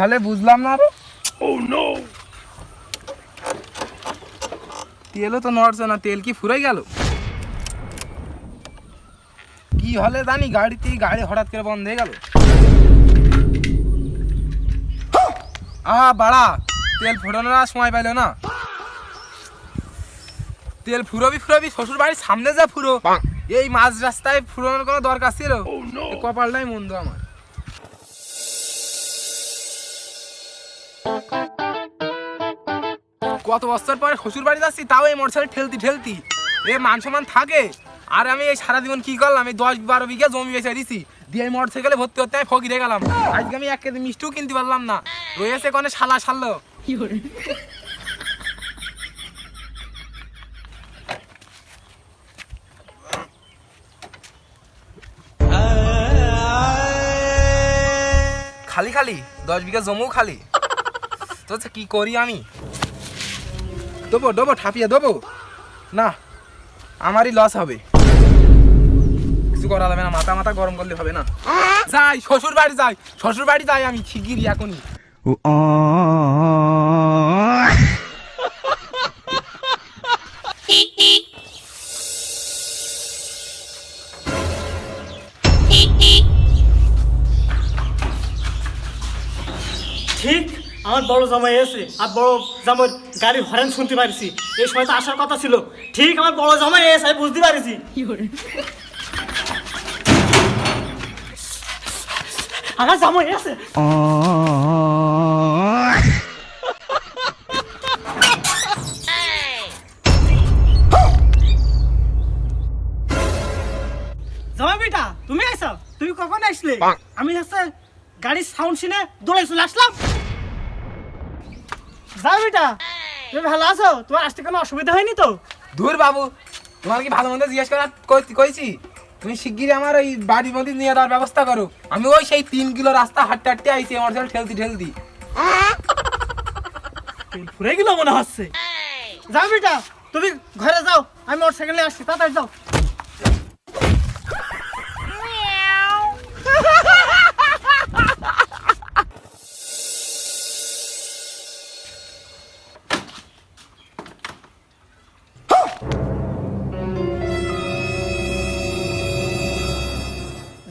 হলে বুঝলাম না রে। তেলও তো নড়ছে না, তেল কি ফুরাই গেল? কি হলে জানি গাড়ি হঠাৎ করে বন্ধ হয়ে গেল। বাড়া, তেল ফুরানোর আর সময় পাইল না। তেল ফুরবি শ্বশুর বাড়ির সামনে যা ফুরো, এই মাঝ রাস্তায় ফুরানোর কোনো দরকার ছিল? কপালটাই মন্দ আমার। কত বছর পরে শ্বশুর বাড়ি যাচ্ছি, তাও এই মোটরসাইকেল ঠেলতি এ মান সম্মান থাকে? আর আমি এই সারা জীবন কি করলাম? আমি 10-12 বিঘা জমি বেচে দিছি, দিয়ে এই মোটরসাইকেলে ভর্তি হতে আমি ফকির হয়ে গেলাম। আজকে আমি 1 কেজি মিষ্টিও কিনতে পারলাম না, রয়েছে কোনে শালা শাল্লো। খালি 10 বিঘা জমিও খালি। তো কি করি আমি? দেবো ঠাপিয়ে দেবো না, আমারই লস হবে। কিছু করা যাবে না, মাথা গরম করলে হবে না। যাই শ্বশুর বাড়ি যাই আমি শিগগিরই এখনই। ঠিক আমার বড় জামাই এসে আর বড় জামাই গাড়ির হরেন শুনতে পারিছি, এই সময় তো আসার কথা ছিল। ঠিক আমার বড় জামাই এসে আমি বুঝতে পারিছি আমার জামাই এসে। জামাই বেটা, তুমি আইছো? তুমি কখন আসলে? আমি হচ্ছে গাড়ির সাউন্ড শুনে দৌড়ে চলে আসলাম। যাও বেটা, তুমি ভালো আছো? তোমার আসতে কোনো অসুবিধা হয়নি তো? দূর বাবু, তোমার কি ভালো মন্দ জিজ্ঞেস করেছি? তুমি শিগগিরই আমার ওই বাড়ির মধ্যে নিয়ে দেওয়ার ব্যবস্থা করো। আমি ওই সেই 3 কিলো রাস্তা হাঁটতে আইছি মোটরসাইকেল ঠেলতি। ঘুরে গেল মনে হচ্ছে। যাও বেটা, তুমি ঘরে যাও, আমি মোটরসাইকেল নিয়ে আসছি, তাড়াতাড়ি যাও।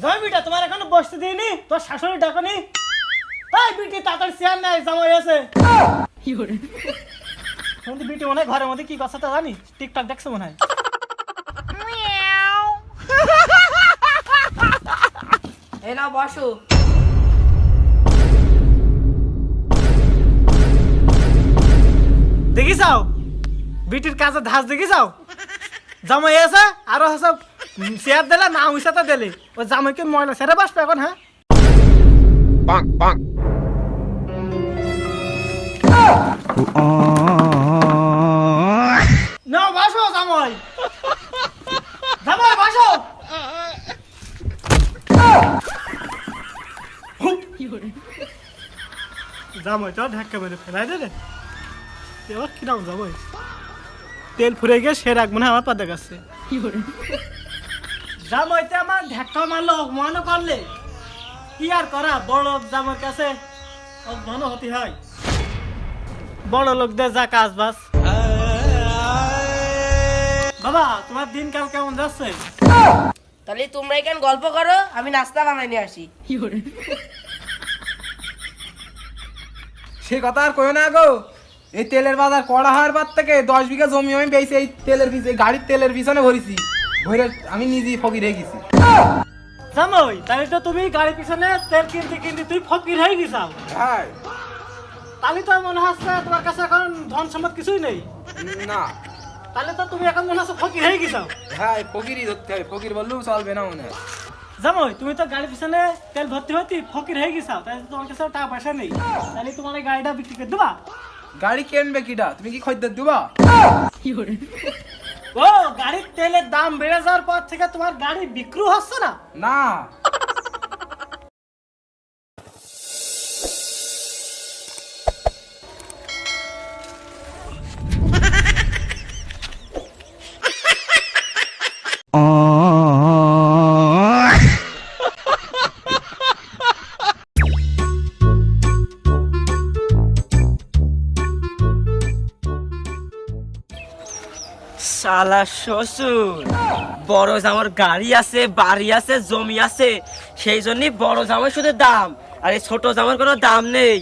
যাও বেটা, তোমার এখনো বসতে দিইনি, তোর শাশুড়ি ডাকনি? তাই বিটি তাড়াতাড়ি চেয়ার নেয়, জামাই আছে। শুনতে বিটি মনে হয় ঘরের মধ্যে কি কথা জানি, টিকটক দেখছে মনে হয়। এই নাও বসো। দেখি যাও বিটির কাজে ধাস, দেখি যাও জামাই আছে আরো সব চেয়ার দিলে না উইসাতে দিলে, ওই জামাইকে ময়লা সেরে বাসবে এখন। হ্যাঁ না বাসো জামাই, জামাই বাসো। জামাই তো ধাক্কা মেরে ফেলাই দে রে। এবার কিরাম জামাই, তেল ফুরে গিয়ে সে রাখ মনে হয় আমার পাতে কাছে। জামাইতে আমার ধাক্কা মারলো, অপমান করলে কি আর করা? বড় লোক জামার কাছে অপমান হতে হয়। বড় লোকদের যা কাজ বাস। বাবা, তোমার দিনকাল কেমন যাচ্ছে? তাহলে তোমরা এখানে গল্প করো, আমি নাস্তা বানাই নিয়ে আসি। সে কথা আর কই না গো। এই তেলের বাজার কড়া হওয়ার পর থেকে 10 বিঘা জমি আমি পেয়েছি এই গাড়ির তেলের পিছনে ভরেছি। আমি নিজেই ফকির হয়ে গেছি। জামাই, তাহলে তো তুমি গাড়ির পিছনে তেল কিনতে তুই ফকির হয়ে গেছাও। হ্যাঁ, তাহলে তো মনে হচ্ছে তোমার কাছে এখন ধন সম্পদ কিছুই নেই। না তাহলে তো তুমি এখন মনে হচ্ছে ফকির হয়ে গেছাও। হ্যাঁ, ফকিরই ধরতে হবে, ফকির বললেও চলবে না মনে হয়। জামাই, তুমি তো গাড়ির পিছনে তেল ভর্তি ফকির হয়ে গেছাও, তাহলে তোমার কাছে টাকা পয়সা নেই। তাহলে তোমার এই গাড়িটা বিক্রি করে দেবা? গাড়ি কিনবে কিটা? তুমি কি খদ্দের দিবা? ও, গাড়ির তেলের দাম বেড়ে যাওয়ার পর থেকে তোমার গাড়ি বিক্রি হচ্ছে না? না, শালা শ্বশুর, বড় জামার গাড়ি আছে, বাড়ি আছে, জমি আছে, সেই জন্যই বড় জামার শুধু দাম, আর এই ছোট জামার কোনো দাম নেই।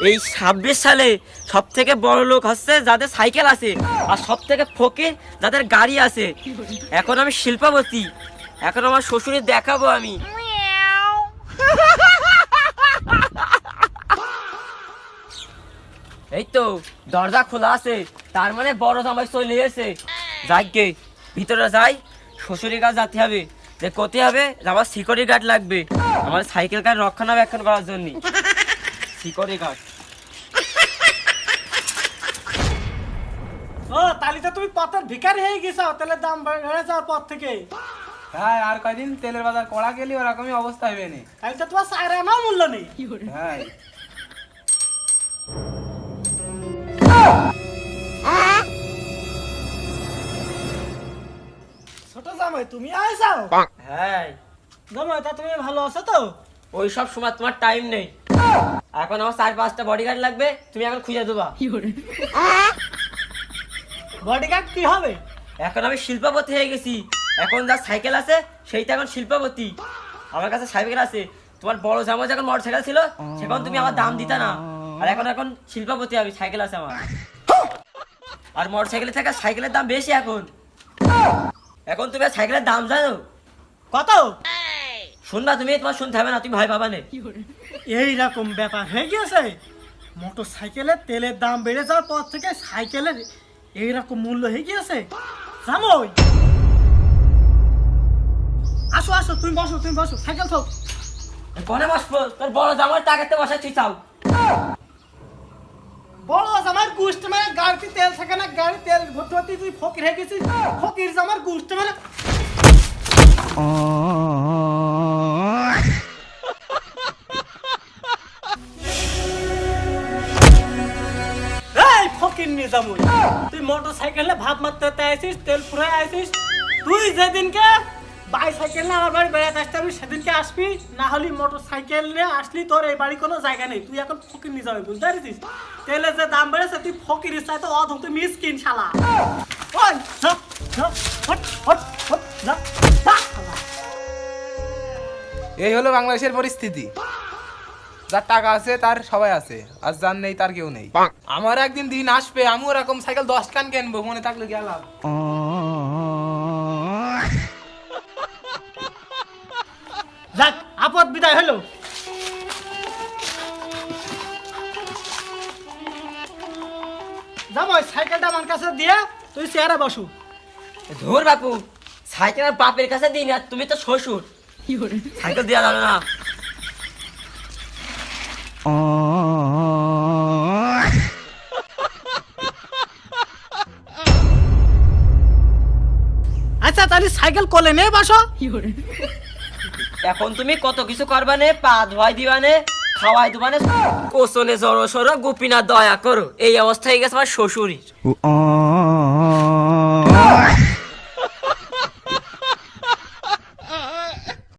এই 26 সালে সব থেকে বড় লোক হচ্ছে যাদের সাইকেল আছে, আর সব থেকে ফকির যাদের গাড়ি আছে। এখন আমি শিল্পাবতী, এখন আমার শ্বশুরের দেখাবো আমি। এই তো দরজা খোলা আছে, তার মানে বড় জামাই চলে এসে। যাকে ভিতরে যাই, শ্বশুরের কাছে যেতে হবে, যে কোথায় হবে আমার সিকিউরিটি গার্ড লাগবে আমার সাইকেল কার রক্ষণাবেক্ষণ করার জন্য। Security guard. ও তাহলে তো তুমি পথের ভিখারি হয়ে গেছো, তেলের দাম বেড়ে যাওয়ার পর থেকে। হ্যাঁ, আর কয়দিন তেলের বাজার কড়া গেলে ওরকমই অবস্থা হবে না। তাহলে তো তোমার চায়ের আমার মূল্য নেই। হ্যাঁ, ছোট জামাই তুমি আইসাও? হ্যাঁ, জামাই তা তুমি ভালো আছো তো? ওই সব সময় তোমার টাইম নেই। এখন আমার 4-5টা বডিগার্ড লাগবে, তুমি এখন খুঁজে দেবা। বডিগার্ড কি হবে? এখন আমি শিল্পাপতি হয়ে গেছি, এখন যার সাইকেল আছে সেইটা এখন শিল্পাপতি। আমার কাছে সাইকেল আছে, তোমার বড় জামা যখন মোটরসাইকেল ছিল সেখন তুমি আমার দাম দিতা না, আর এখন শিল্পাপতি আমি, সাইকেল আছে আমার। আর মোটরসাইকেলের থেকে সাইকেলের দাম বেশি এখন। এখন তুমি সাইকেলের দাম জানো কত? শুনবা তুমি? তোমার শুনতে হবে না, তুমি ভয় পাবা না। এইরকম ব্যাপার হয়ে গিয়েছে, মোটর সাইকেলের তেলের দাম বেড়ে যাওয়ার পর থেকে সাইকেলের এইরকম মূল্য হয়ে গিয়েছে। জামাই আসো আসো, তুমি বসো, তুমি বসো, সাইকেল থাক। কোনে বসবো? তোর বড় জামার টাকাতে বসাই তুই চাও। বড় জামার গুষ্টি মানে গাড়িতে তেল থাকে না, গাড়ি তেল ভর্তি ভর্তি তুই ফকির হয়ে গেছিস। ফকির জামার গুষ্টি মানে এই ফকির নি জামুই, তুই মোটর সাইকেলে ভাত মারতে আইছিস, তেল পুরাই আইছিস। তুই যেদিনকে বাইসাইকেল না আমার বাড়ি বেড়াতে আসতে আমি সেদিনকে আসবি, না হলে মোটর সাইকেল নিয়ে আসলি তোর এই বাড়ি কোনো জায়গা নেই। তুই এখন ফকির নিয়ে যাবি, বুঝতে পারছিস? তেলের যে দাম বেড়েছে তুই ফকির চাই তো অধম, তুই মিসকিন শালা। ওই যা যা, হট হট হট যা যা শালা। এই হলো বাংলাদেশের পরিস্থিতি। যার টাকা আছে তার সবাই আছে, আর যার নেই তার কেউ নেই। আমার একদিন দিন আসবে, আমি ওরকম সাইকেল 10 খান কিনবো, মনে থাকলে গেলাম। যাক, আপদ বিদায় হলো। জামাই সাইকেলটা আমার কাছে দিয়ে তুই চেয়ারে বসু। ধুর বাপু, সাইকেল আর বাপের কাছে দিই না, তুমি তো শ্বশুর, সাইকেল দেওয়া যাবে না। আচ্ছা তাহলে সাইকেল কোলে নে বসো। এখন তুমি কত কিছু করবা নে, পা ধোয়াই দিবা নে, খাওয়াই দিবা নে, কোসনে জড়ো সরো গোপীনা দয়া করো, এই অবস্থা হয়ে গেছে আমার শ্বশুরই।